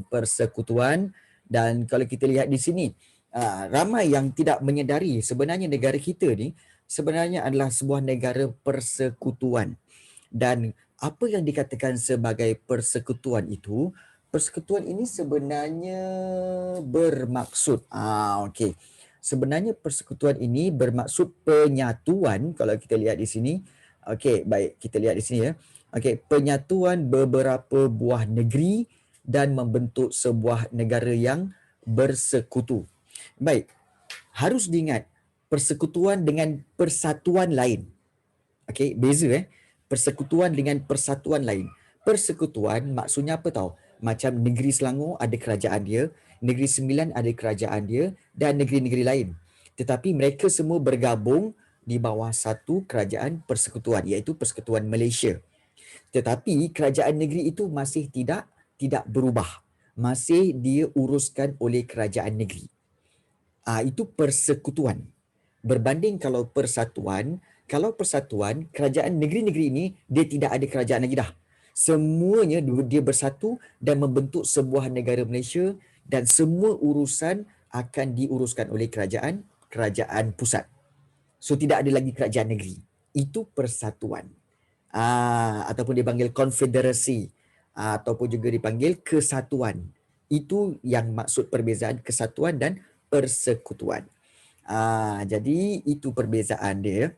persekutuan. Dan kalau kita lihat di sini, ramai yang tidak menyedari sebenarnya negara kita ni sebenarnya adalah sebuah negara persekutuan. Dan apa yang dikatakan sebagai persekutuan itu, persekutuan ini sebenarnya bermaksud, okey. Sebenarnya persekutuan ini bermaksud penyatuan, kalau kita lihat di sini. Okey, baik, kita lihat di sini ya. Okey, penyatuan beberapa buah negeri dan membentuk sebuah negara yang bersekutu. Baik, harus diingat persekutuan dengan persatuan lain. Okey, beza persekutuan dengan persatuan lain. Persekutuan maksudnya apa tahu? Macam negeri Selangor ada kerajaan dia, negeri Sembilan ada kerajaan dia dan negeri-negeri lain. Tetapi mereka semua bergabung di bawah satu kerajaan persekutuan, iaitu Persekutuan Malaysia. Tetapi kerajaan negeri itu masih tidak berubah. Masih diuruskan oleh kerajaan negeri. Itu persekutuan. Berbanding kalau persatuan, kerajaan negeri-negeri ini dia tidak ada kerajaan lagi dah. Semuanya dia bersatu dan membentuk sebuah negara Malaysia dan semua urusan akan diuruskan oleh kerajaan pusat. So tidak ada lagi kerajaan negeri. Itu persatuan. Ataupun dipanggil konfederasi, ataupun juga dipanggil kesatuan. Itu yang maksud perbezaan kesatuan dan persekutuan. Jadi itu perbezaan dia.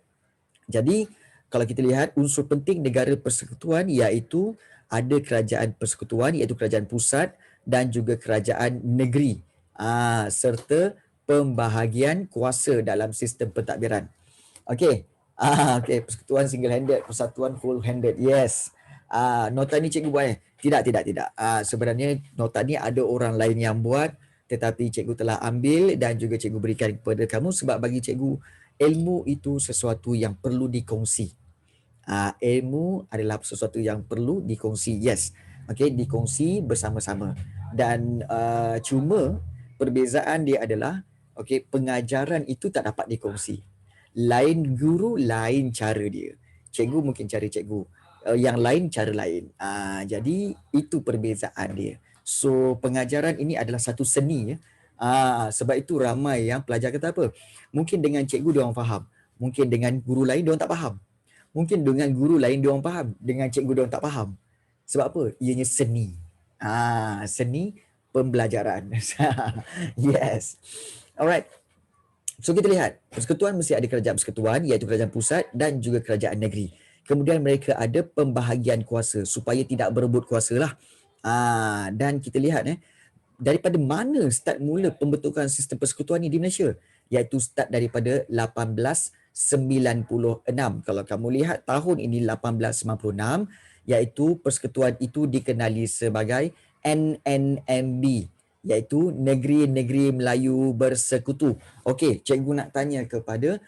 Jadi kalau kita lihat unsur penting negara persekutuan iaitu ada kerajaan persekutuan iaitu kerajaan pusat dan juga kerajaan negeri, serta pembahagian kuasa dalam sistem pentadbiran. Okey. Okey, persekutuan single handed, persatuan full handed. Yes. Nota ni cikgu buat Tidak. Sebenarnya nota ni ada orang lain yang buat, tetapi cikgu telah ambil dan juga cikgu berikan kepada kamu sebab bagi cikgu ilmu itu sesuatu yang perlu dikongsi. Ilmu adalah sesuatu yang perlu dikongsi. Yes. Okey, dikongsi bersama-sama. Dan cuma perbezaan dia adalah pengajaran itu tak dapat dikongsi. Lain guru, lain cara dia. Cikgu mungkin cara cikgu, yang lain cara lain. Jadi itu perbezaan dia. So pengajaran ini adalah satu seni ya. Sebab itu ramai yang pelajar kata apa? Mungkin dengan cikgu dia orang faham. Mungkin dengan guru lain dia orang tak faham. Mungkin dengan guru lain dia orang faham, dengan cikgu dia orang tak faham. Sebab apa? Ianya seni. Seni pembelajaran. Yes. Alright. So kita lihat, persekutuan mesti ada kerajaan persekutuan iaitu kerajaan pusat dan juga kerajaan negeri. Kemudian mereka ada pembahagian kuasa supaya tidak berebut kuasa lah. Dan kita lihat daripada mana start mula pembentukan sistem persekutuan ni di Malaysia? Iaitu start daripada 1896. Kalau kamu lihat tahun ini 1896, iaitu persekutuan itu dikenali sebagai NNMB, iaitu Negeri-Negeri Melayu Bersekutu. Okey, cikgu nak tanya kepada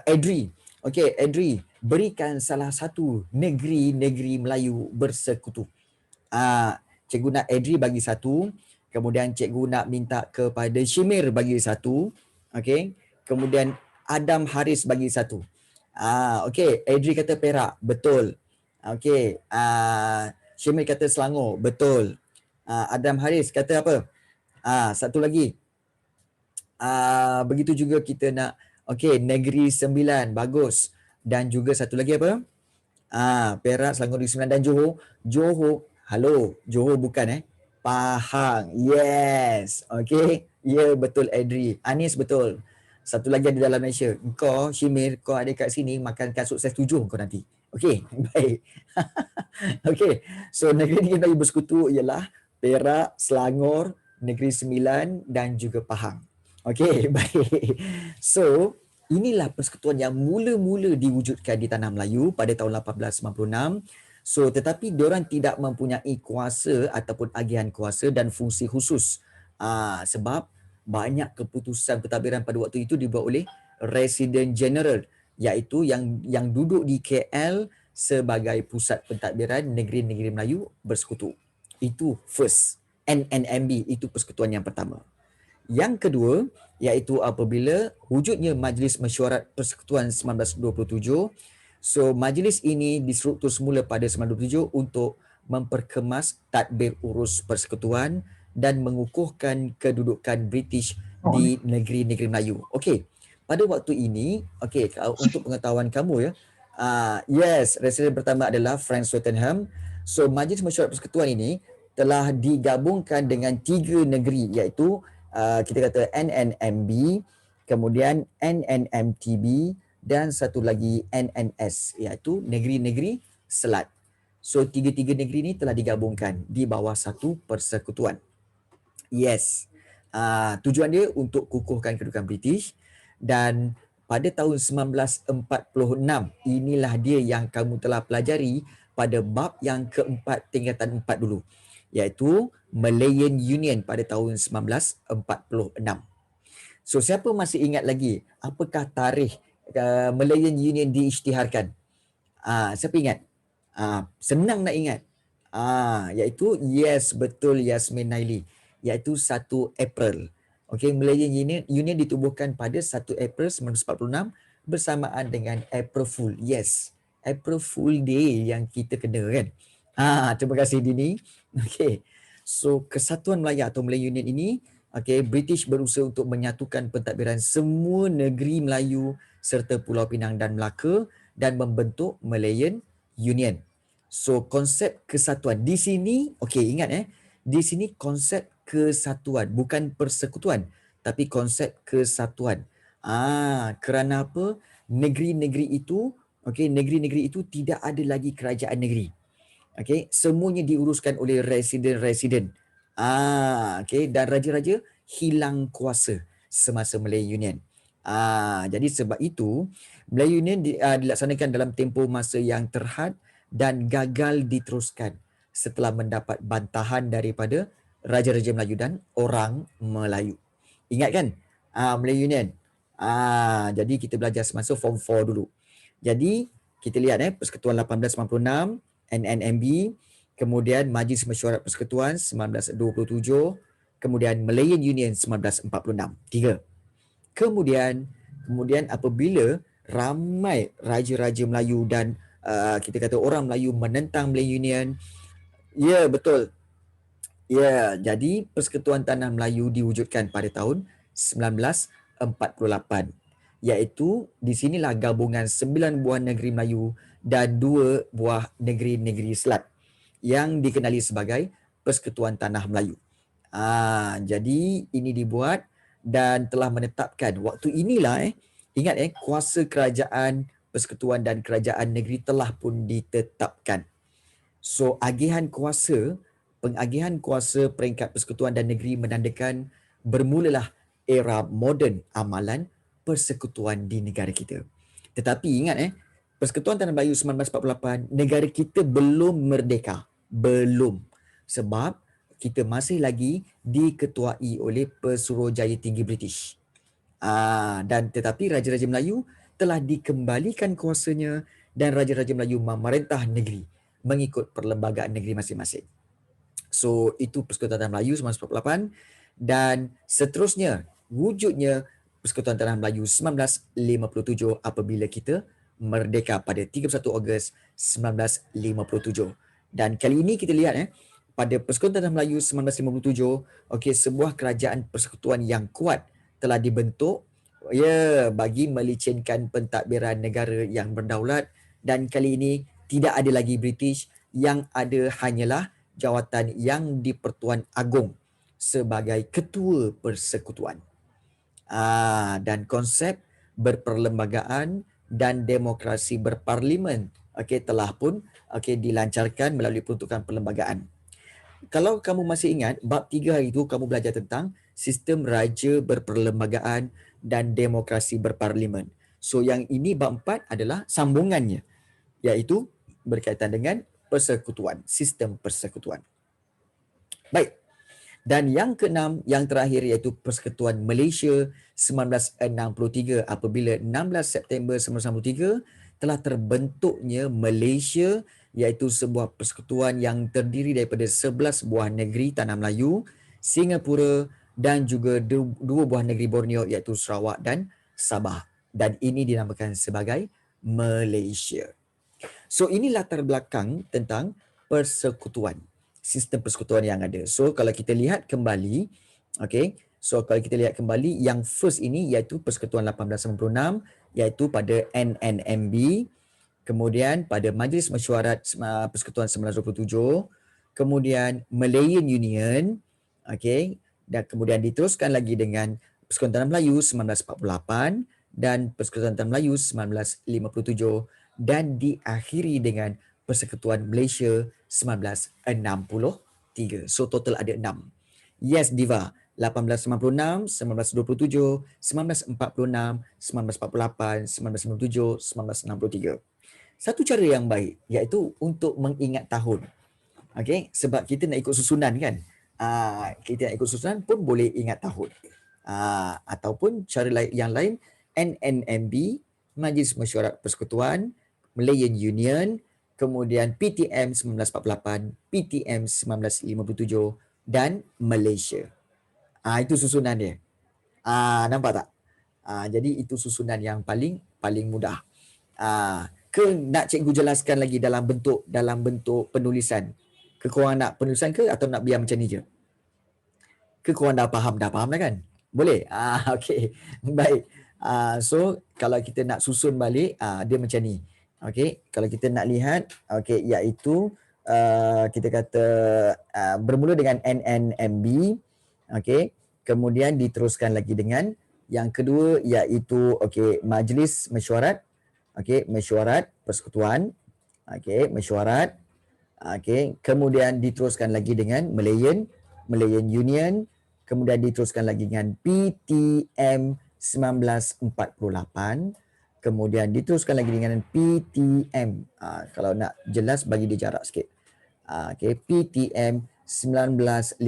Adri. Okey, Adri, berikan salah satu negeri-negeri Melayu bersekutu. Cikgu nak Adri bagi satu, kemudian cikgu nak minta kepada Shimir bagi satu, okey. Kemudian Adam Haris bagi satu. Okey, Adri kata Perak, betul. Okey, Shimir kata Selangor, betul. Adam Haris kata apa? Satu lagi. Begitu juga kita nak, okey, Negeri Sembilan, bagus. Dan juga satu lagi apa? Perak, Selangor, Negeri Sembilan dan Johor. Halo, Johor bukan Pahang. Yes. Okey. Ya, betul Adri. Anis betul. Satu lagi ada dalam Malaysia. Kau, Shimir, kau ada kat sini makan kasut saiz 7 kau nanti. Okey, baik. Okey. So negeri-negeri Melayu bersekutu ialah Perak, Selangor, Negeri Sembilan dan juga Pahang. Okey, baik. So, inilah persekutuan yang mula-mula diwujudkan di tanah Melayu pada tahun 1896. So, tetapi diorang tidak mempunyai kuasa ataupun agihan kuasa dan fungsi khusus. Sebab banyak keputusan pentadbiran pada waktu itu dibuat oleh Resident General, iaitu yang duduk di KL sebagai pusat pentadbiran negeri-negeri Melayu bersekutu. Itu first. NNMB, itu persekutuan yang pertama. Yang kedua, iaitu apabila wujudnya Majlis Mesyuarat Persekutuan 1927. So majlis ini distruktur semula pada 1927 untuk memperkemas tadbir urus persekutuan dan mengukuhkan kedudukan British di negeri-negeri Melayu. Okey, pada waktu ini, okey, untuk pengetahuan kamu ya, yes, residen pertama adalah Frank Swettenham. So, Majlis Mesyuarat Persekutuan ini telah digabungkan dengan 3 negeri, iaitu kita kata NNMB, kemudian NNMTB dan satu lagi NNS, iaitu negeri-negeri Selat. So, 3-3 negeri ini telah digabungkan di bawah satu persekutuan. Yes. Tujuan dia untuk kukuhkan kedudukan British, dan pada tahun 1946 inilah dia yang kamu telah pelajari pada bab yang keempat tingkatan 4 dulu, iaitu Malayan Union pada tahun 1946. So, siapa masih ingat lagi apakah tarikh Malayan Union diisytiharkan? Siapa ingat? Senang nak ingat. Iaitu yes, betul Yasmin Naili. Iaitu 1 April. Okey, Malayan Union ditubuhkan pada 1 April 1946 bersamaan dengan April Fool. Yes, April Fool Day yang kita kena kan. Terima kasih Dini. Okey. So, Kesatuan Melaya atau Malayan Union ini, okey, British berusaha untuk menyatukan pentadbiran semua negeri Melayu serta Pulau Pinang dan Melaka dan membentuk Malayan Union. So, konsep kesatuan di sini, okey, ingat di sini konsep kesatuan, bukan persekutuan, tapi konsep kesatuan. Kerana apa? Negeri-negeri itu, okey, negeri-negeri itu tidak ada lagi kerajaan negeri. Okey, semuanya diuruskan oleh residen-residen. Okey, dan raja-raja hilang kuasa semasa Malayan Union. Jadi sebab itu Malayan Union dilaksanakan dalam tempoh masa yang terhad dan gagal diteruskan setelah mendapat bantahan daripada raja-raja Melayu dan orang Melayu. Ingat kan? Malayan Union. Jadi kita belajar semasa form 4 dulu. Jadi kita lihat Persekutuan 1896, NNMB, kemudian Majlis Mesyuarat Persekutuan 1927, kemudian Malayan Union 1946. 3. Kemudian apabila ramai raja-raja Melayu dan kita kata orang Melayu menentang Malayan Union, ya betul. Ya, jadi Persekutuan Tanah Melayu diwujudkan pada tahun 1948. Iaitu di sinilah gabungan 9 buah negeri Melayu dan 2 buah negeri-negeri Selat yang dikenali sebagai Persekutuan Tanah Melayu. Jadi ini dibuat dan telah menetapkan waktu inilah ingat kuasa kerajaan persekutuan dan kerajaan negeri telah pun ditetapkan. So pengagihan kuasa peringkat persekutuan dan negeri menandakan bermulalah era moden amalan persekutuan di negara kita. Tetapi ingat Persekutuan Tanah Melayu 1948, negara kita belum merdeka. Belum. Sebab kita masih lagi diketuai oleh Pesuruhjaya Tinggi British. Dan tetapi Raja-Raja Melayu telah dikembalikan kuasanya dan Raja-Raja Melayu memerintah negeri mengikut perlembagaan negeri masing-masing. So, itu Persekutuan Tanah Melayu 1948 dan seterusnya wujudnya Persekutuan Tanah Melayu 1957 apabila kita merdeka pada 31 Ogos 1957. Dan kali ini kita lihat pada Persekutuan Tanah Melayu 1957, okey, sebuah kerajaan persekutuan yang kuat telah dibentuk bagi melicinkan pentadbiran negara yang berdaulat, dan kali ini tidak ada lagi British, yang ada hanyalah jawatan Yang di-Pertuan Agong sebagai ketua persekutuan. Dan konsep berperlembagaan dan demokrasi berparlimen telah pun dilancarkan melalui peruntukan perlembagaan. Kalau kamu masih ingat, bab 3 hari itu kamu belajar tentang sistem raja berperlembagaan dan demokrasi berparlimen. So yang ini bab 4 adalah sambungannya, iaitu berkaitan dengan persekutuan, sistem persekutuan. Baik. Dan yang keenam, yang terakhir, iaitu Persekutuan Malaysia 1963 apabila 16 September 1963 telah terbentuknya Malaysia, iaitu sebuah persekutuan yang terdiri daripada 11 buah negeri Tanah Melayu, Singapura dan juga 2 buah negeri Borneo, iaitu Sarawak dan Sabah. Dan ini dinamakan sebagai Malaysia. So ini latar belakang tentang persekutuan. Sistem persekutuan yang ada. So kalau kita lihat kembali, okay, so kalau kita lihat kembali yang first ini iaitu Persekutuan 1896 iaitu pada NNMB, kemudian pada Majlis Mesyuarat Persekutuan 1927, kemudian Malayan Union, okay, dan kemudian diteruskan lagi dengan Persekutuan Tanah Melayu 1948 dan Persekutuan Tanah Melayu 1957 dan diakhiri dengan Persekutuan Malaysia 1963. So total ada 6. Yes, Diva. 1896, 1927, 1946, 1948, 1997, 1963. Satu cara yang baik iaitu untuk mengingat tahun. Okey, sebab kita nak ikut susunan kan. Kita nak ikut susunan pun boleh ingat tahun. Ataupun cara yang lain, NNMB, Majlis Mesyuarat Persekutuan, Malayan Union, kemudian PTM 1948, PTM 1957 dan Malaysia. Itu susunan dia. Nampak tak? Jadi itu susunan yang paling mudah. Ke nak cikgu jelaskan lagi dalam bentuk penulisan? Ke korang nak penulisan ke atau nak biar macam ni je? Ke korang dah faham dah kan? Boleh? Okey. Baik. So kalau kita nak susun balik, dia macam ni. Okey, kalau kita nak lihat, okey, iaitu kita kata bermula dengan NNMB, okey, kemudian diteruskan lagi dengan yang kedua iaitu okey, Majlis Mesyuarat, okey, Mesyuarat Persekutuan, okey, mesyuarat, okey, kemudian diteruskan lagi dengan Malayan Union, kemudian diteruskan lagi dengan PTM 1948, kemudian diteruskan lagi dengan PTM. Kalau nak jelas bagi dia jarak sikit. Okey, PTM 1957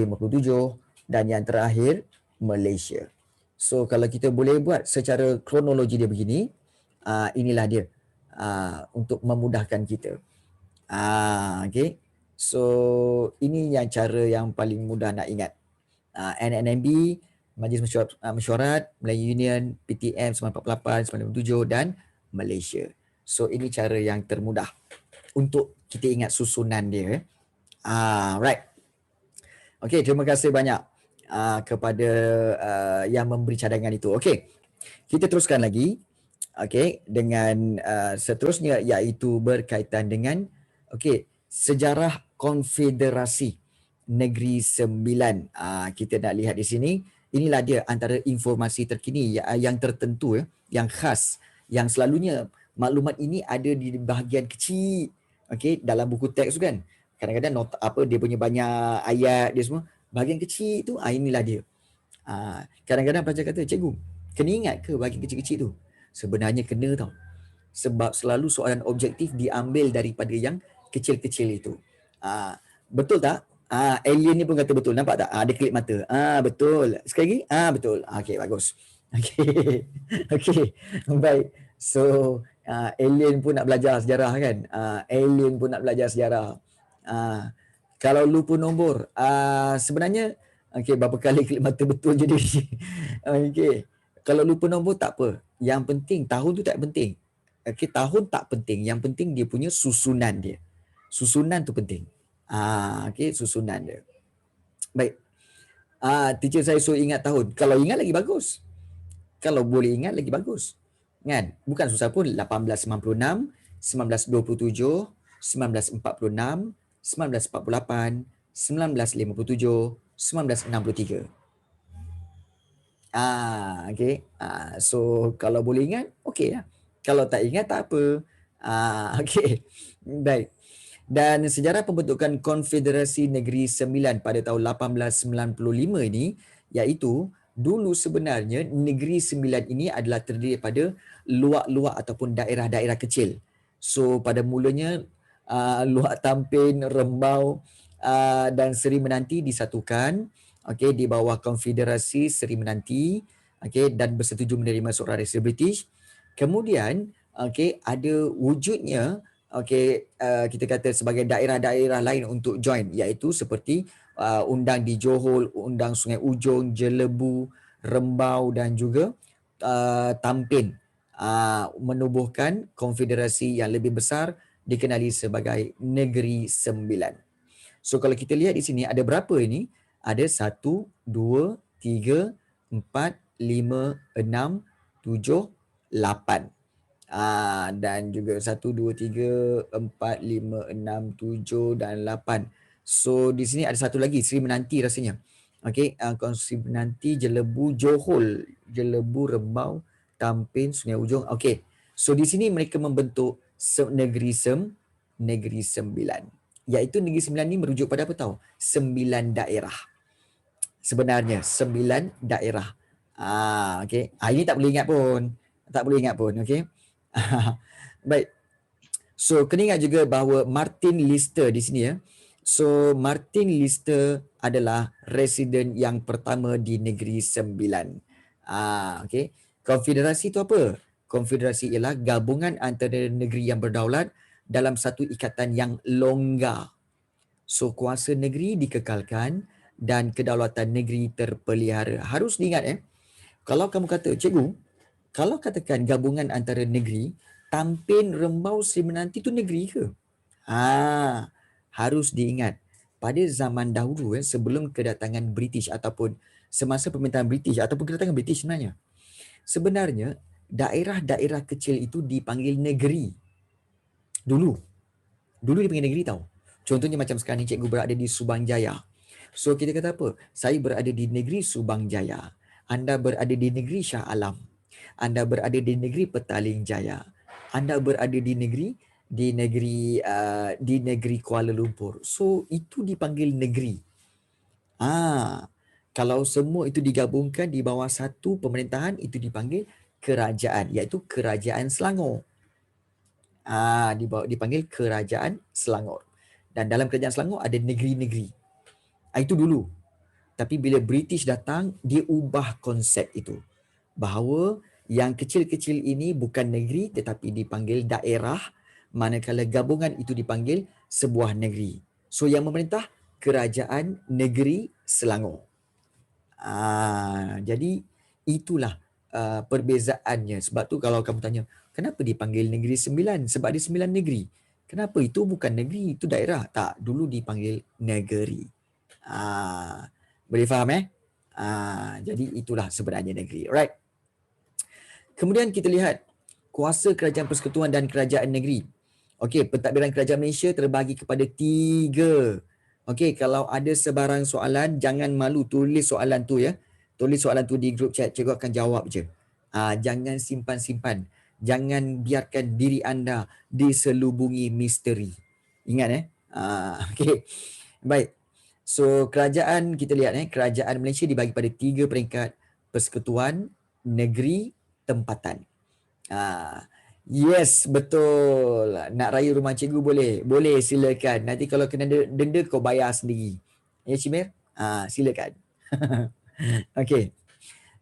dan yang terakhir Malaysia. So kalau kita boleh buat secara kronologi dia begini, inilah dia untuk memudahkan kita. Okey. So ini yang cara yang paling mudah nak ingat. NNMB, Majlis Mesyuarat, Melayu Union, PTM 1948, 1957 dan Malaysia. So ini cara yang termudah untuk kita ingat susunan dia. Right. Okey, terima kasih banyak kepada yang memberi cadangan itu. Okey, kita teruskan lagi. Okey, dengan seterusnya iaitu berkaitan dengan sejarah Konfederasi Negeri Sembilan. Kita nak lihat di sini. Inilah dia antara informasi terkini yang tertentu, yang khas, yang selalunya maklumat ini ada di bahagian kecil, dalam buku teks kan. Kadang-kadang dia punya banyak ayat dia semua. Bahagian kecil tu, inilah dia. Kadang-kadang pelajar kata, cikgu, kena ingat ke bahagian kecil-kecil tu? Sebenarnya kena tau. Sebab selalu soalan objektif diambil daripada yang kecil-kecil itu. Betul tak? Alien ni pun kata betul. Nampak tak? Dia kelip mata. Betul. Sekali lagi? Betul. Okey, bagus. Okey. Okey. Baik. So, alien pun nak belajar sejarah kan? Alien pun nak belajar sejarah. Kalau lupa nombor, sebenarnya berapa kali kelip mata betul je dia. Okey. Kalau lupa nombor tak apa. Yang penting tahun tu tak penting. Tahun tak penting. Yang penting dia punya susunan dia. Susunan tu penting. Susunan dia. Baik. Teacher saya suruh ingat tahun. Kalau ingat lagi bagus. Kalau boleh ingat lagi bagus. Kan? Bukan susah pun. 1896, 1927, 1946, 1948, 1957, 1963. So kalau boleh ingat, okey lah. Kalau tak ingat tak apa. Okey. Baik. Dan sejarah pembentukan Konfederasi Negeri Sembilan pada tahun 1895 ini, iaitu dulu sebenarnya Negeri Sembilan ini adalah terdiri daripada luak-luak ataupun daerah-daerah kecil. So pada mulanya Luak Tampin, Rembau dan Seri Menanti disatukan di bawah Konfederasi Seri Menanti dan bersetuju menerima surat rasa British. Kemudian ada wujudnya kita kata sebagai daerah-daerah lain untuk join, iaitu seperti undang di Johor, undang Sungai Ujong, Jelebu, Rembau dan juga Tampin, menubuhkan konfederasi yang lebih besar dikenali sebagai Negeri Sembilan. So kalau kita lihat di sini ada berapa ini? Ada 1, 2, 3, 4, 5, 6, 7, 8. Dan juga 1, 2, 3, 4, 5, 6, 7 dan 8. So di sini ada satu lagi, Sri Menanti rasanya. Okey, Sri Menanti, Jelebu, Johor, Jelebu, Rembau, Tampin, Sungai Ujong. Okey. So di sini mereka membentuk Negeri Sembilan. Iaitu Negeri Sembilan ni merujuk pada apa tahu? 9 daerah. Sebenarnya 9 daerah. Okey. Ini tak boleh ingat pun. Tak boleh ingat pun, okey. Baik. So kena ingat juga bahawa Martin Lister di sini ya. So Martin Lister adalah residen yang pertama di Negeri Sembilan. Okey. Konfederasi itu apa? Konfederasi ialah gabungan antara negeri yang berdaulat dalam satu ikatan yang longgar. So kuasa negeri dikekalkan dan kedaulatan negeri terpelihara. Harus diingat kalau kamu kata, cikgu, kalau katakan gabungan antara negeri, Tampin, Rembau, Sri Menanti itu negeri ke? Harus diingat. Pada zaman dahulu sebelum kedatangan British ataupun semasa pemerintahan British ataupun kedatangan British sebenarnya daerah-daerah kecil itu dipanggil negeri. Dulu dipanggil negeri tau. Contohnya macam sekarang ni cikgu berada di Subang Jaya. So kita kata apa? Saya berada di negeri Subang Jaya. Anda berada di negeri Shah Alam. Anda berada di negeri Petaling Jaya. Anda berada di negeri Kuala Lumpur. So itu dipanggil negeri. Kalau semua itu digabungkan di bawah satu pemerintahan, itu dipanggil kerajaan, iaitu Kerajaan Selangor. Dipanggil Kerajaan Selangor. Dan dalam Kerajaan Selangor ada negeri-negeri. Itu dulu. Tapi bila British datang, dia ubah konsep itu. Bahawa yang kecil-kecil ini bukan negeri tetapi dipanggil daerah, manakala gabungan itu dipanggil sebuah negeri. So yang memerintah Kerajaan Negeri Selangor. Jadi itulah perbezaannya. Sebab tu kalau kamu tanya, kenapa dipanggil Negeri Sembilan? Sebab ada 9 negeri. Kenapa? Itu bukan negeri, itu daerah. Tak, dulu dipanggil negeri. Boleh faham jadi itulah sebenarnya negeri. Alright. Kemudian kita lihat kuasa kerajaan persekutuan dan kerajaan negeri. Okey, pentadbiran kerajaan Malaysia terbahagi kepada 3. Okey, kalau ada sebarang soalan, jangan malu tulis soalan tu ya. Tulis soalan tu di grup chat, cikgu akan jawab je. Jangan simpan-simpan. Jangan biarkan diri anda diselubungi misteri. Ingat okey. Baik. So kerajaan kita lihat kerajaan Malaysia dibagi pada 3 peringkat: persekutuan, negeri, tempatan. Yes, betul. Nak raya rumah cikgu boleh? Boleh, silakan. Nanti kalau kena denda kau bayar sendiri. Ya Cimir? Silakan. Okey.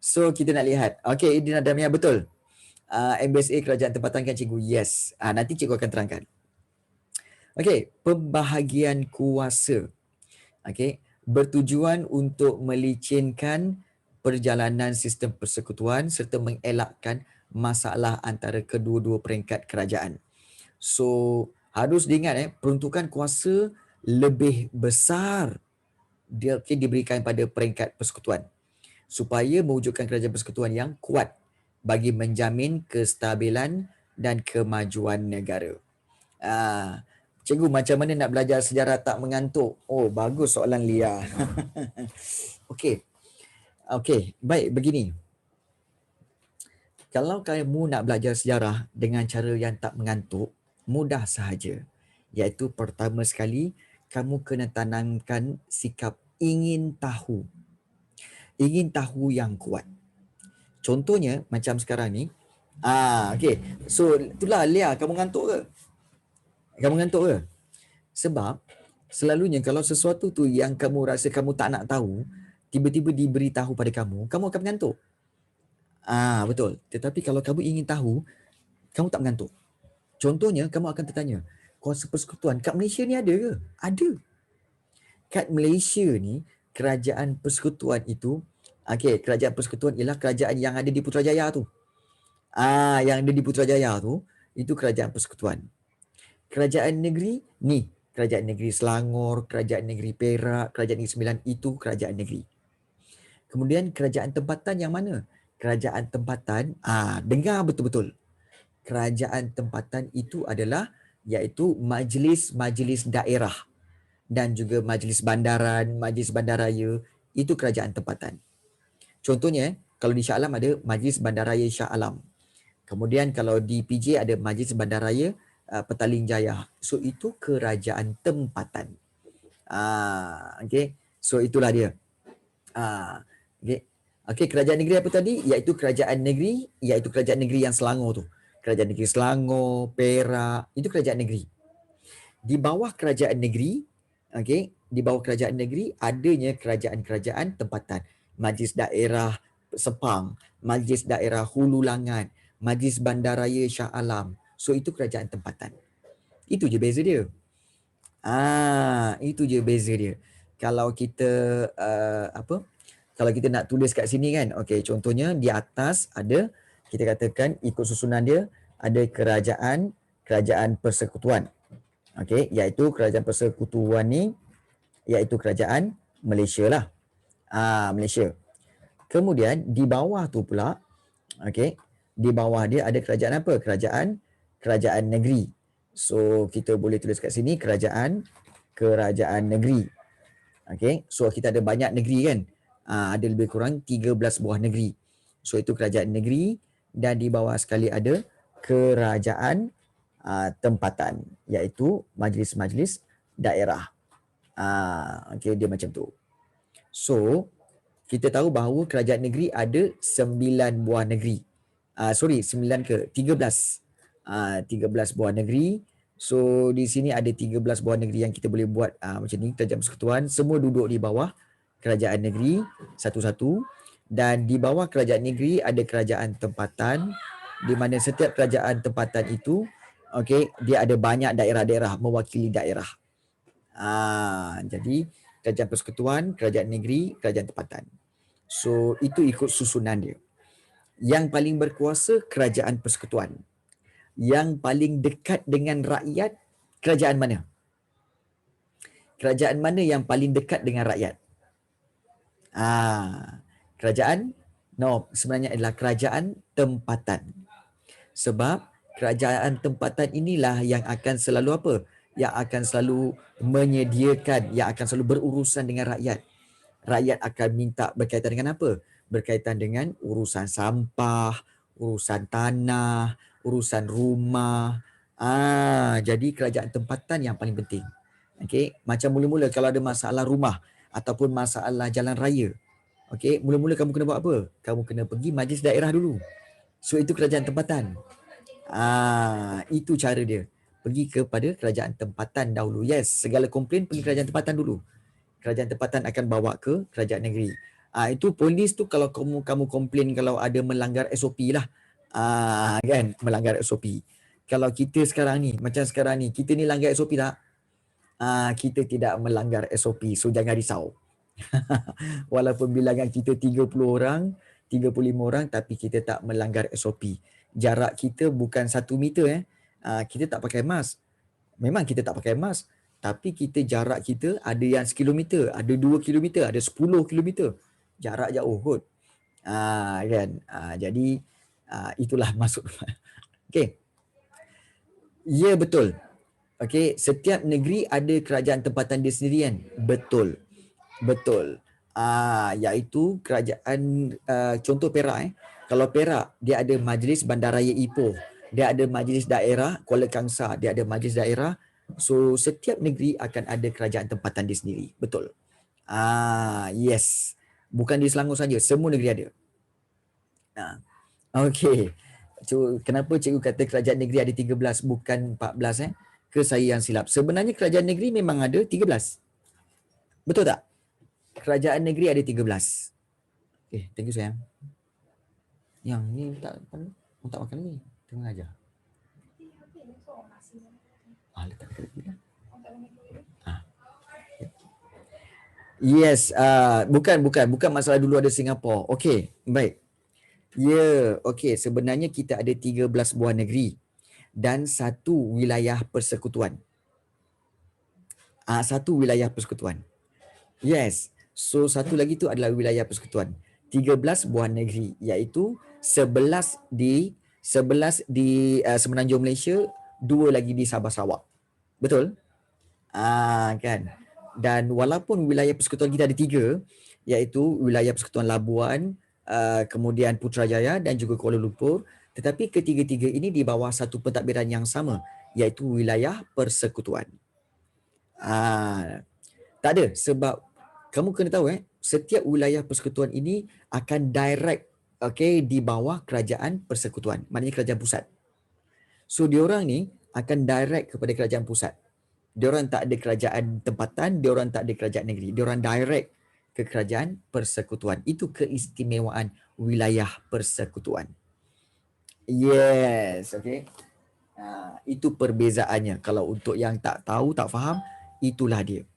So kita nak lihat. Okey, Idina Damia betul. MBSA kerajaan tempatan kan cikgu? Yes. Nanti cikgu akan terangkan. Okey, pembahagian kuasa. Okey, bertujuan untuk melicinkan perjalanan sistem persekutuan serta mengelakkan masalah antara kedua-dua peringkat kerajaan. So, harus diingat peruntukan kuasa lebih besar diberikan pada peringkat persekutuan supaya mewujudkan kerajaan persekutuan yang kuat bagi menjamin kestabilan dan kemajuan negara. Cikgu, macam mana nak belajar sejarah tak mengantuk? Oh, bagus soalan Lia. Okey. Baik, begini. Kalau kamu nak belajar sejarah dengan cara yang tak mengantuk, mudah sahaja. Iaitu pertama sekali, kamu kena tanamkan sikap ingin tahu. Ingin tahu yang kuat. Contohnya, macam sekarang ni. Okey. So, itulah Lia, kamu ngantuk ke? Kamu ngantuk ke? Sebab, selalunya kalau sesuatu tu yang kamu rasa kamu tak nak tahu, tiba-tiba diberitahu pada kamu akan mengantuk. Betul. Tetapi kalau kamu ingin tahu, kamu tak mengantuk. Contohnya, kamu akan tertanya, kuasa persekutuan kat Malaysia ni ada ke? Ada. Kat Malaysia ni, kerajaan persekutuan itu, kerajaan persekutuan ialah kerajaan yang ada di Putrajaya tu. Yang ada di Putrajaya tu, itu kerajaan persekutuan. Kerajaan negeri ni, kerajaan negeri Selangor, kerajaan negeri Perak, kerajaan negeri Sembilan, itu kerajaan negeri. Kemudian kerajaan tempatan yang mana? Kerajaan tempatan, dengar betul-betul. Kerajaan tempatan itu adalah iaitu majlis-majlis daerah dan juga majlis bandaran, majlis bandaraya, itu kerajaan tempatan. Contohnya, kalau di Shah Alam ada Majlis Bandaraya Shah Alam. Kemudian kalau di PJ ada Majlis Bandaraya Petaling Jaya. So itu kerajaan tempatan. Okay. So itulah dia. Okay. Okay, kerajaan negeri apa tadi? Iaitu kerajaan negeri yang Selangor tu. Kerajaan negeri Selangor, Perak, itu kerajaan negeri. Di bawah kerajaan negeri, okay, di bawah kerajaan negeri adanya kerajaan-kerajaan tempatan. Majlis Daerah Sepang, Majlis Daerah Hulu Langat, Majlis Bandaraya Shah Alam. So itu kerajaan tempatan. Itu je beza dia. Itu je beza dia. Kalau kita kalau kita nak tulis kat sini kan, okey, contohnya di atas ada, kita katakan ikut susunan dia, ada kerajaan persekutuan. Okey, iaitu kerajaan persekutuan ni iaitu kerajaan Malaysia lah. Malaysia. Kemudian di bawah tu pula, okey, di bawah dia ada kerajaan apa? Kerajaan negeri. So kita boleh tulis kat sini kerajaan negeri. Okey, so kita ada banyak negeri kan? Ada lebih kurang 13 buah negeri. So itu kerajaan negeri, dan di bawah sekali ada kerajaan tempatan, iaitu majlis-majlis daerah. Okey, dia macam tu. So kita tahu bahawa kerajaan negeri ada 9 buah negeri. 9 ke 13. 13 buah negeri. So di sini ada 13 buah negeri yang kita boleh buat macam ni, kerajaan persekutuan, semua duduk di bawah kerajaan negeri satu-satu, dan di bawah kerajaan negeri ada kerajaan tempatan, di mana setiap kerajaan tempatan itu, okey, dia ada banyak daerah-daerah mewakili daerah. Jadi kerajaan persekutuan, kerajaan negeri, kerajaan tempatan. So itu ikut susunan dia. Yang paling berkuasa kerajaan persekutuan. Yang paling dekat dengan rakyat, kerajaan mana? Kerajaan mana yang paling dekat dengan rakyat? Kerajaan? No, sebenarnya adalah kerajaan tempatan. Sebab kerajaan tempatan inilah yang akan selalu apa? Yang akan selalu menyediakan, yang akan selalu berurusan dengan rakyat. Rakyat akan minta berkaitan dengan apa? Berkaitan dengan urusan sampah, urusan tanah, urusan rumah. Jadi kerajaan tempatan yang paling penting. Okey, macam mula-mula kalau ada masalah rumah ataupun masalah jalan raya. Okey, mula-mula kamu kena buat apa? Kamu kena pergi majlis daerah dulu. So itu kerajaan tempatan. Itu cara dia. Pergi kepada kerajaan tempatan dahulu. Yes, segala komplain pergi kerajaan tempatan dulu. Kerajaan tempatan akan bawa ke kerajaan negeri. Itu polis tu kalau kamu komplain kalau ada melanggar SOP lah. Kan, melanggar SOP. Kalau kita sekarang ni, macam sekarang ni, kita ni langgar SOP tak? Kita tidak melanggar SOP. So jangan risau. Walaupun bilangan kita 30 orang, 35 orang, tapi kita tak melanggar SOP. Jarak kita bukan 1 meter. Kita tak pakai mask. Memang kita tak pakai mask, tapi kita jarak kita ada yang 1 kilometer, ada 2 kilometer, ada 10 kilometer. Jarak jauh kot. Kan? Jadi itulah maksud. Okey. Ya, betul. Okey, setiap negeri ada kerajaan tempatan dia sendiri kan? Betul. Betul. Iaitu kerajaan, contoh Perak. Kalau Perak, dia ada Majlis Bandaraya Ipoh. Dia ada Majlis Daerah Kuala Kangsar. Dia ada Majlis Daerah. So, setiap negeri akan ada kerajaan tempatan dia sendiri. Betul. Yes. Bukan di Selangor saja. Semua negeri ada. Okey. Kenapa cikgu kata kerajaan negeri ada 13 bukan 14 Ke saya yang silap? Sebenarnya kerajaan negeri memang ada 13. Betul tak? Kerajaan negeri ada 13. Okay, thank you sayang. Yang ni tak makan ni. Tengah aja. Letak dekat lagi lah. Yes, bukan masalah dulu ada Singapura. Okey, baik. Ya, okey, sebenarnya kita ada 13 buah negeri. dan satu wilayah persekutuan. Satu wilayah persekutuan. Yes. So satu lagi tu adalah wilayah persekutuan. 13 buah negeri, iaitu 11 di Semenanjung Malaysia, 2 lagi di Sabah Sarawak. Betul? Kan. Dan walaupun wilayah persekutuan kita ada 3, iaitu wilayah persekutuan Labuan, kemudian Putrajaya dan juga Kuala Lumpur, tetapi ketiga-tiga ini di bawah satu pentadbiran yang sama, iaitu wilayah persekutuan. Tak ada, sebab kamu kena tahu setiap wilayah persekutuan ini akan direct di bawah kerajaan persekutuan, maknanya kerajaan pusat. So diorang ni akan direct kepada kerajaan pusat. Diorang tak ada kerajaan tempatan, diorang tak ada kerajaan negeri. Diorang direct ke kerajaan persekutuan. Itu keistimewaan wilayah persekutuan. Yes, okay. Itu perbezaannya. Kalau untuk yang tak tahu, tak faham, itulah dia.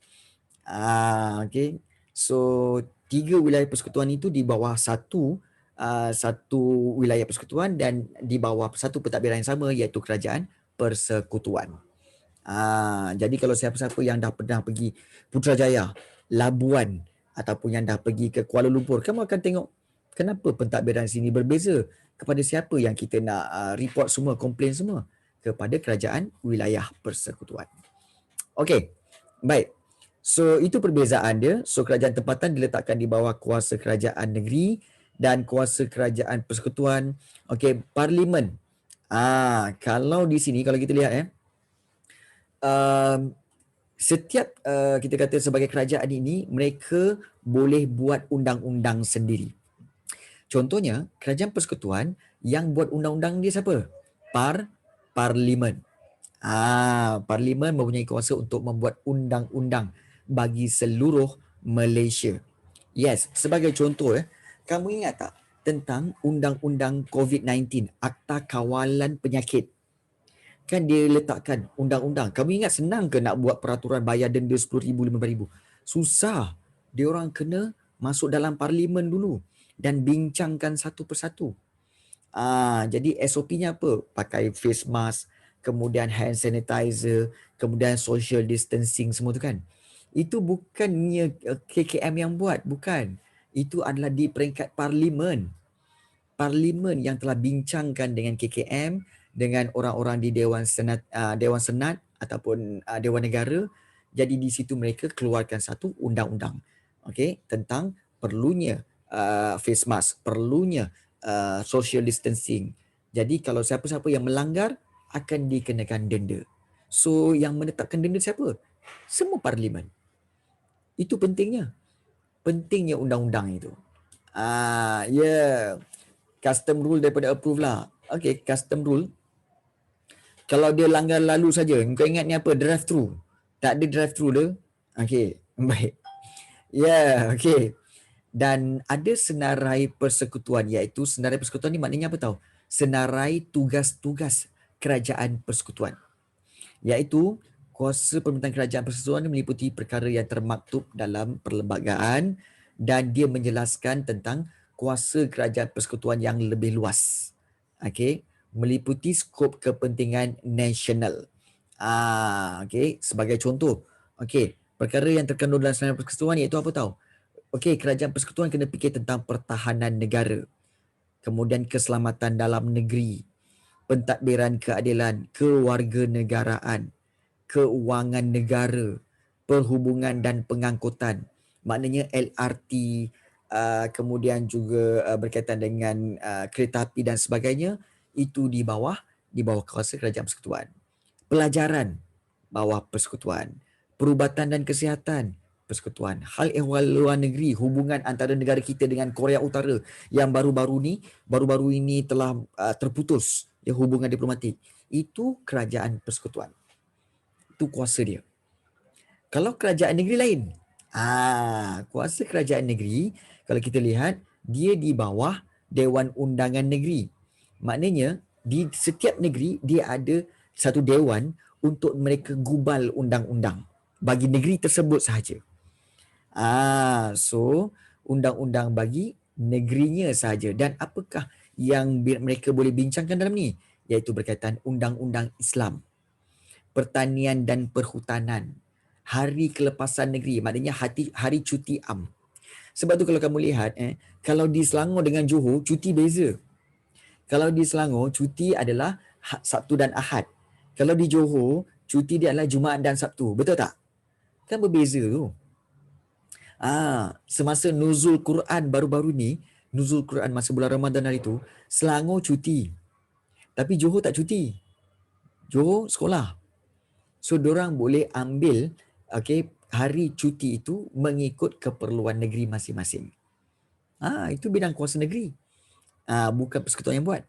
Okay. So 3 wilayah persekutuan itu di bawah satu wilayah persekutuan dan di bawah satu pentadbiran yang sama, iaitu kerajaan persekutuan. Jadi kalau siapa-siapa yang dah pernah pergi Putrajaya, Labuan ataupun yang dah pergi ke Kuala Lumpur, kamu akan tengok kenapa pentadbiran sini berbeza, kepada siapa yang kita nak report semua, komplain semua, kepada kerajaan wilayah persekutuan. Okey, baik. So itu perbezaan dia. So kerajaan tempatan diletakkan di bawah kuasa kerajaan negeri dan kuasa kerajaan persekutuan. Okey, parlimen. Kalau di sini kalau kita lihat setiap kita kata sebagai kerajaan ini, mereka boleh buat undang-undang sendiri. Contohnya, kerajaan persekutuan yang buat undang-undang dia siapa? Parlimen. Parlimen mempunyai kuasa untuk membuat undang-undang bagi seluruh Malaysia. Yes, sebagai contoh kamu ingat tak tentang undang-undang COVID-19, Akta Kawalan Penyakit? Kan dia letakkan undang-undang. Kamu ingat senang ke nak buat peraturan bayar denda RM10,000, RM15,000? Susah. Dia orang kena masuk dalam parlimen dulu dan bincangkan satu persatu. Jadi SOP-nya apa? Pakai face mask, kemudian hand sanitizer, kemudian social distancing, semua tu kan. Itu bukannya KKM yang buat, bukan. Itu adalah di peringkat parlimen. Parlimen yang telah bincangkan dengan KKM, dengan orang-orang di Dewan Senat ataupun Dewan Negara. Jadi di situ mereka keluarkan satu undang-undang, tentang perlunya face mask, perlunya social distancing. Jadi kalau siapa-siapa yang melanggar akan dikenakan denda. So yang menetapkan denda siapa? Semua parlimen. Itu pentingnya undang-undang itu. Custom rule daripada approve lah. Custom rule. Kalau dia langgar lalu saja, kau ingat ni apa? Drive thru. Tak ada drive thru dia. Baik. Dan ada senarai persekutuan, iaitu senarai persekutuan ni maknanya apa tahu? Senarai tugas-tugas kerajaan persekutuan. Iaitu kuasa pemerintahan kerajaan persekutuan meliputi perkara yang termaktub dalam perlembagaan dan dia menjelaskan tentang kuasa kerajaan persekutuan yang lebih luas. Meliputi skop kepentingan nasional. Sebagai contoh, perkara yang terkandung dalam senarai persekutuan iaitu apa tahu? Kerajaan persekutuan kena fikir tentang pertahanan negara, kemudian keselamatan dalam negeri, pentadbiran keadilan, kewarganegaraan, keuangan negara, perhubungan dan pengangkutan. Maknanya LRT, kemudian juga berkaitan dengan kereta api dan sebagainya, itu di bawah kuasa kerajaan persekutuan. Pelajaran, bawah persekutuan. Perubatan dan kesihatan, persekutuan. Hal ehwal luar negeri, hubungan antara negara kita dengan Korea Utara yang baru-baru ini telah terputus hubungan diplomatik. Itu kerajaan persekutuan. Itu kuasa dia. Kalau kerajaan negeri lain, kuasa kerajaan negeri, kalau kita lihat, dia di bawah Dewan Undangan Negeri. Maknanya, di setiap negeri, dia ada satu dewan untuk mereka gubal undang-undang bagi negeri tersebut sahaja. So, undang-undang bagi negerinya sahaja. Dan apakah yang mereka boleh bincangkan dalam ni? iaitu berkaitan undang-undang Islam, pertanian dan perhutanan, hari kelepasan negeri, maknanya hari cuti am. Sebab tu kalau kamu lihat, kalau di Selangor dengan Johor, cuti beza. Kalau di Selangor, cuti adalah Sabtu dan Ahad. Kalau di Johor, cuti dia adalah Jumaat dan Sabtu. Betul tak? Kan berbeza tu. Semasa nuzul Quran baru-baru ni, nuzul Quran masa bulan Ramadan hari tu, Selangor cuti. Tapi Johor tak cuti. Johor sekolah. So, diorang boleh ambil hari cuti itu mengikut keperluan negeri masing-masing. Itu bidang kuasa negeri. Bukan persekutuan yang buat.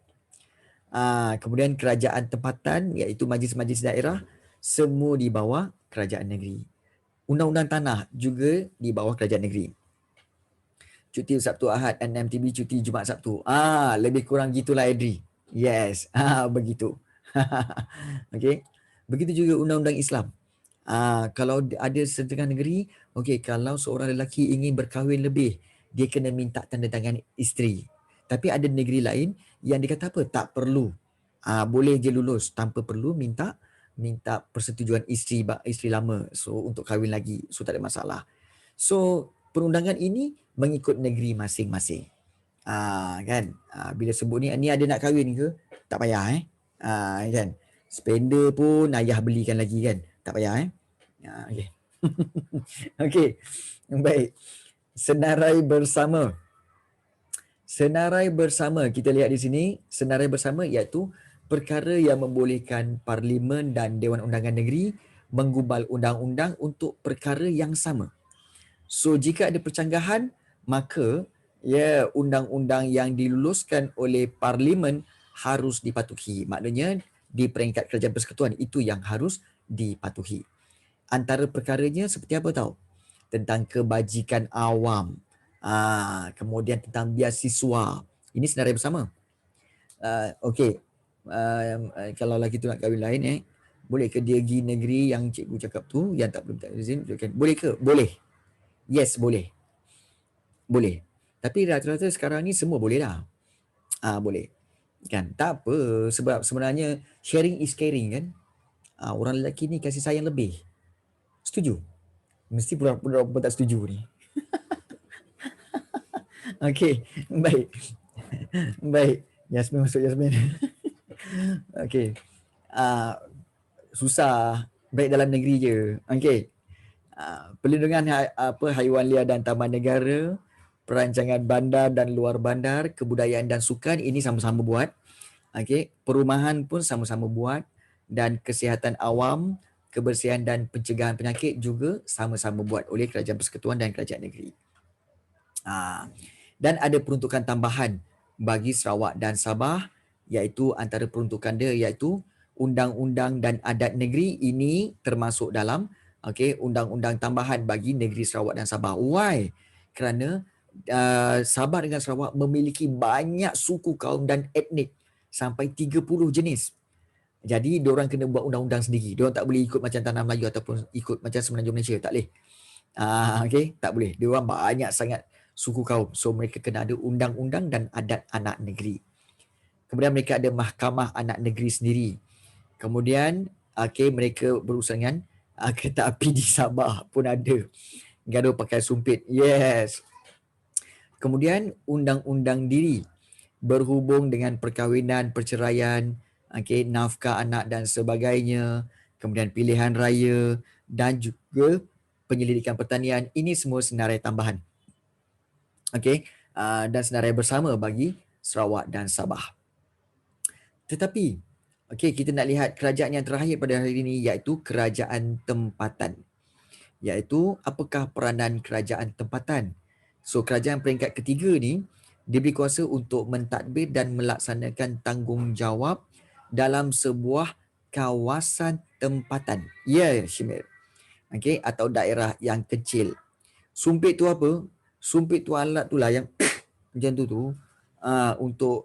Kemudian kerajaan tempatan iaitu majlis-majlis daerah semua di bawah kerajaan negeri. Undang-undang tanah juga di bawah kerajaan negeri. Cuti Sabtu Ahad, NMTB cuti Jumaat Sabtu. Lebih kurang gitulah Adri. Yes, begitu. Okey. Begitu juga undang-undang Islam. Kalau ada setengah negeri, kalau seorang lelaki ingin berkahwin lebih, dia kena minta tanda tangan isteri. Tapi ada negeri lain yang dia kata apa? Tak perlu. Boleh je lulus tanpa perlu minta persetujuan isteri lama. So untuk kahwin lagi. So tak ada masalah. So perundangan ini mengikut negeri masing-masing. Kan? Bila sebut ni ada nak kahwin ke? Tak payah kan? Spender pun ayah belikan lagi kan? Tak payah okay. Okey. Baik. Senarai bersama. Senarai bersama, kita lihat di sini, senarai bersama iaitu perkara yang membolehkan Parlimen dan Dewan Undangan Negeri menggubal undang-undang untuk perkara yang sama. So jika ada percanggahan, maka undang-undang yang diluluskan oleh Parlimen harus dipatuhi. Maknanya di peringkat kerajaan persekutuan itu yang harus dipatuhi. Antara perkaranya seperti apa tahu? Tentang kebajikan awam. Kemudian tentang biasiswa. Ini senarai bersama. Okey. Kalau lagi tu nak kahwin lain boleh ke dia pergi negeri yang cikgu cakap tu yang tak belum tak izin? Boleh ke? Boleh. Yes, boleh. Boleh. Tapi rata-rata sekarang ni semua boleh lah. Boleh. Kan? Tak apa. Sebab sebenarnya sharing is caring kan. Orang lelaki ni kasih sayang lebih. Setuju? Mesti pura-pura tak setuju ni. Okey. Baik. Baik. Yasmin masuk Yasmin. Okey. Susah. Baik dalam negeri je. Okey. Perlindungan haiwan liar dan taman negara, perancangan bandar dan luar bandar, kebudayaan dan sukan, ini sama-sama buat. Perumahan pun sama-sama buat, dan kesihatan awam, kebersihan dan pencegahan penyakit juga sama-sama buat oleh Kerajaan Persekutuan dan Kerajaan Negeri. Dan ada peruntukan tambahan bagi Sarawak dan Sabah, iaitu antara peruntukan dia iaitu undang-undang dan adat negeri. Ini termasuk dalam undang-undang tambahan bagi negeri Sarawak dan Sabah. Why? Kerana Sabah dengan Sarawak memiliki banyak suku kaum dan etnik, sampai 30 jenis. Jadi diorang kena buat undang-undang sendiri. Diorang tak boleh ikut macam Tanah Melayu ataupun ikut macam Semenanjung Malaysia, tak boleh. Tak boleh. Diorang banyak sangat suku kaum. So mereka kena ada undang-undang dan adat anak negeri. Kemudian mereka ada mahkamah anak negeri sendiri. Kemudian mereka berurusan dengan kereta api di Sabah pun ada. Gaduh pakai sumpit. Yes. Kemudian undang-undang diri berhubung dengan perkahwinan, perceraian, nafkah anak dan sebagainya, kemudian pilihan raya dan juga penyelidikan pertanian. Ini semua senarai tambahan. Dan senarai bersama bagi Sarawak dan Sabah. Tetapi kita nak lihat kerajaan yang terakhir pada hari ini iaitu kerajaan tempatan. Iaitu apakah peranan kerajaan tempatan? So kerajaan peringkat ketiga ni diberi kuasa untuk mentadbir dan melaksanakan tanggungjawab dalam sebuah kawasan tempatan. Ya, Syamil. Atau daerah yang kecil. Sumpit tu apa? Sumpit tu alat tu lah yang macam tu untuk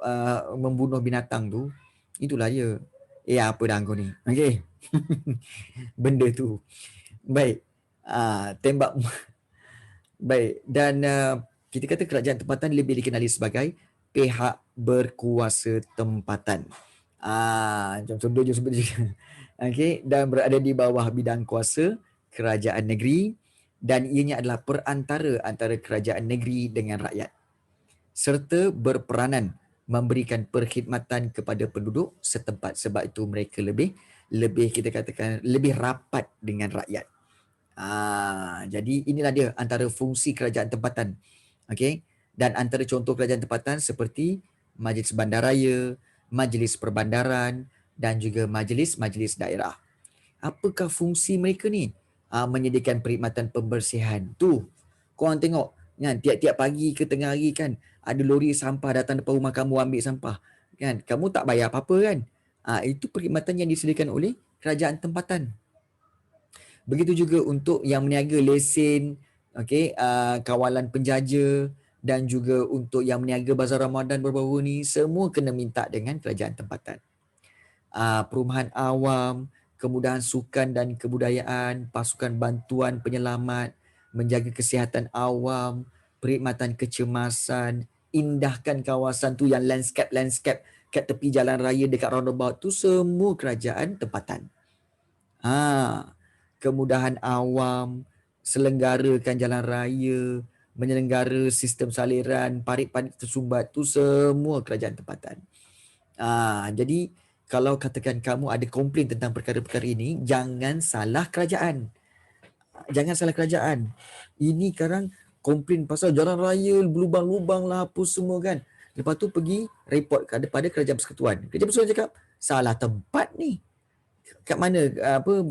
membunuh binatang tu. Itulah dia. Apa dah kau ni? Benda tu. Baik. Tembak. Baik. Dan kita kata kerajaan tempatan lebih dikenali sebagai pihak berkuasa tempatan. Contoh je sebut je. Okey, dan berada di bawah bidang kuasa kerajaan negeri dan ianya adalah perantara antara kerajaan negeri dengan rakyat serta berperanan memberikan perkhidmatan kepada penduduk setempat sebab itu mereka lebih kita katakan lebih rapat dengan rakyat. Jadi inilah dia antara fungsi kerajaan tempatan. Okey. Dan antara contoh kerajaan tempatan seperti Majlis Bandaraya, Majlis Perbandaran dan juga majlis-majlis daerah. Apakah fungsi mereka ni? Menyediakan perkhidmatan pembersihan. Tu, korang tengok kan, tiap-tiap pagi ke tengah hari kan, ada lori sampah datang depan rumah kamu ambil sampah. Kan, kamu tak bayar apa-apa kan? Itu perkhidmatan yang disediakan oleh kerajaan tempatan. Begitu juga untuk yang meniaga lesen, okey, kawalan penjaja dan juga untuk yang meniaga bazar Ramadan baru-baru ni, semua kena minta dengan kerajaan tempatan. Perumahan awam, kemudahan sukan dan kebudayaan, pasukan bantuan penyelamat, menjaga kesihatan awam, perkhidmatan kecemasan, indahkan kawasan tu yang landscape kat tepi jalan raya dekat roundabout tu semua kerajaan tempatan. Kemudahan awam, selenggarakan jalan raya, menyelenggara sistem saliran, parit-parit tersumbat tu semua kerajaan tempatan. Jadi kalau katakan kamu ada komplain tentang perkara-perkara ini, jangan salah kerajaan. Jangan salah kerajaan. Ini sekarang komplain pasal jalan raya, berlubang-lubang lah apa semua kan. Lepas tu pergi report kepada kerajaan persekutuan. Kerajaan persekutuan cakap, salah tempat ni. Kat mana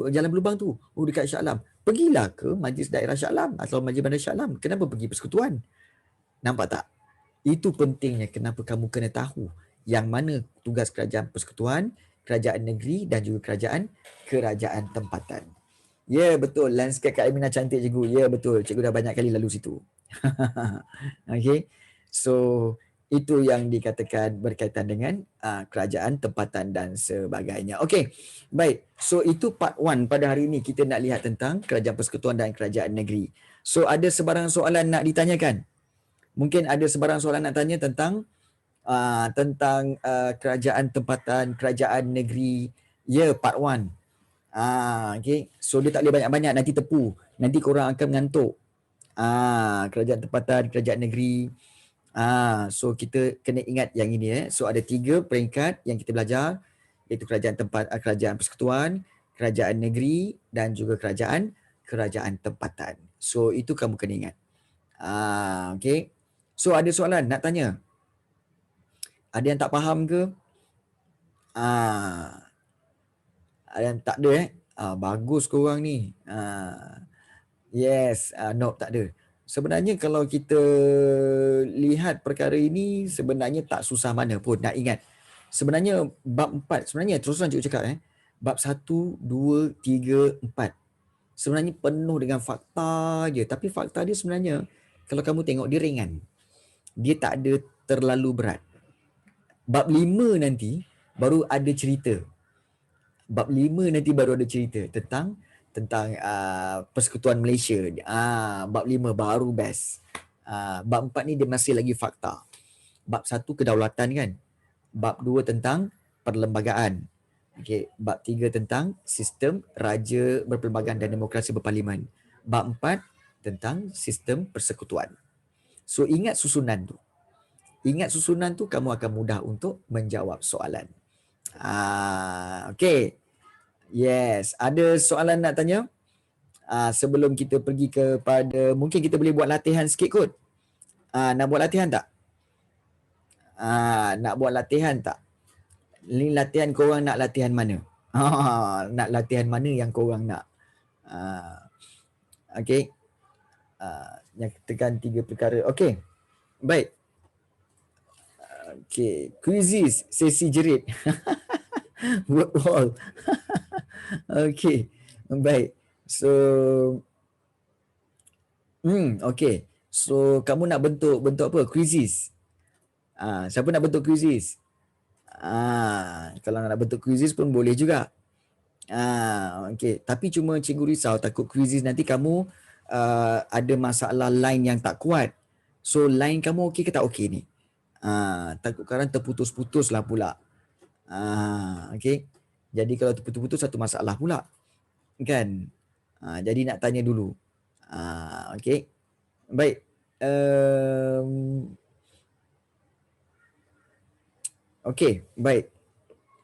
jalan berlubang tu? Oh, dekat Shah Alam. Pergilah ke Majlis Daerah Shah Alam atau Majlis Bandar Shah Alam. Kenapa pergi persekutuan? Nampak tak? Itu pentingnya kenapa kamu kena tahu yang mana tugas kerajaan persekutuan, kerajaan negeri dan juga kerajaan tempatan. Ya, betul. Landscape Kak Aminah cantik, cikgu. Ya, betul. Cikgu dah banyak kali lalu situ. Okay. So, itu yang dikatakan berkaitan dengan kerajaan tempatan dan sebagainya. Okey. Baik. So itu part 1 pada hari ini kita nak lihat tentang kerajaan persekutuan dan kerajaan negeri. So ada sebarang soalan nak ditanyakan? Mungkin ada sebarang soalan nak tanya tentang kerajaan tempatan, kerajaan negeri. Ya, part 1. Okay. So dia tak boleh banyak-banyak, nanti tepu. Nanti korang akan mengantuk. Kerajaan tempatan, kerajaan negeri. So kita kena ingat yang ini. So ada 3 peringkat yang kita belajar, iaitu kerajaan persekutuan, kerajaan negeri dan juga kerajaan tempatan. So itu kamu kena ingat. Okay. So ada soalan nak tanya? Ada yang tak faham ke? Ada yang tak ada bagus korang ni. Yes, no, tak ada. Sebenarnya kalau kita lihat perkara ini sebenarnya tak susah mana pun nak ingat. Sebenarnya bab 4, sebenarnya terus cikgu cakap bab 1, 2, 3, 4. Sebenarnya penuh dengan fakta je, tapi fakta dia sebenarnya kalau kamu tengok dia ringan. Dia tak ada terlalu berat. Bab 5 nanti baru ada cerita. Bab 5 nanti baru ada cerita tentang Persekutuan Malaysia. Bab 5 baru best. Bab 4 ni dia masih lagi fakta. Bab 1 kedaulatan kan. Bab 2 tentang perlembagaan. Okay. Bab 3 tentang sistem raja berperlembagaan dan demokrasi berparlimen. Bab 4 tentang sistem persekutuan. So ingat susunan tu. Ingat susunan tu, kamu akan mudah untuk menjawab soalan. Okay. Yes, ada soalan nak tanya? Sebelum kita pergi kepada, mungkin kita boleh buat latihan sikit kot. Nak buat latihan tak? Nak buat latihan tak? Ni latihan korang nak latihan mana? Nak latihan mana yang korang nak? Okay. Yang tekan 3 perkara. Okay. Baik. Okay. Quizzes, sesi jerit. Work wall. Okay. Baik. So, okay. So, kamu nak bentuk apa? Quizzes. Siapa nak bentuk quizzes? Kalau nak bentuk quizzes pun boleh juga. Okay. Tapi cuma cikgu risau takut quizzes nanti kamu ada masalah line yang tak kuat. So, line kamu okey ke tak okey ni? Takut kadang terputus-putus lah pula. Okey. Jadi kalau terputus-putus satu masalah pula. Kan? Jadi nak tanya dulu. Okey. Baik. Okey, baik.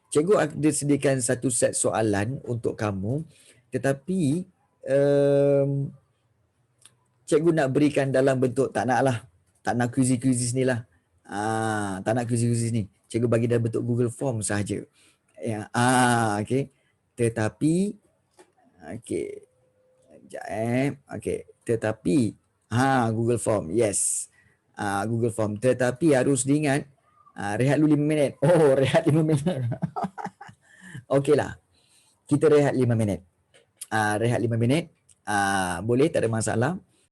Cikgu ada sediakan satu set soalan untuk kamu, tetapi cikgu nak berikan dalam bentuk, tak nak kuizi-kuizi ni lah. Tak nak kuizi-kuizi ni. Cikgu bagi dalam bentuk Google Form sahaja. Ya, okey. Tetapi, okey. Sekejap okey. Tetapi, Google Form, yes. Google Form. Tetapi harus diingat, rehat dulu 5 minit. Oh, rehat 5 minit. Okeylah. Kita rehat 5 minit. Rehat 5 minit. Boleh, tak ada masalah.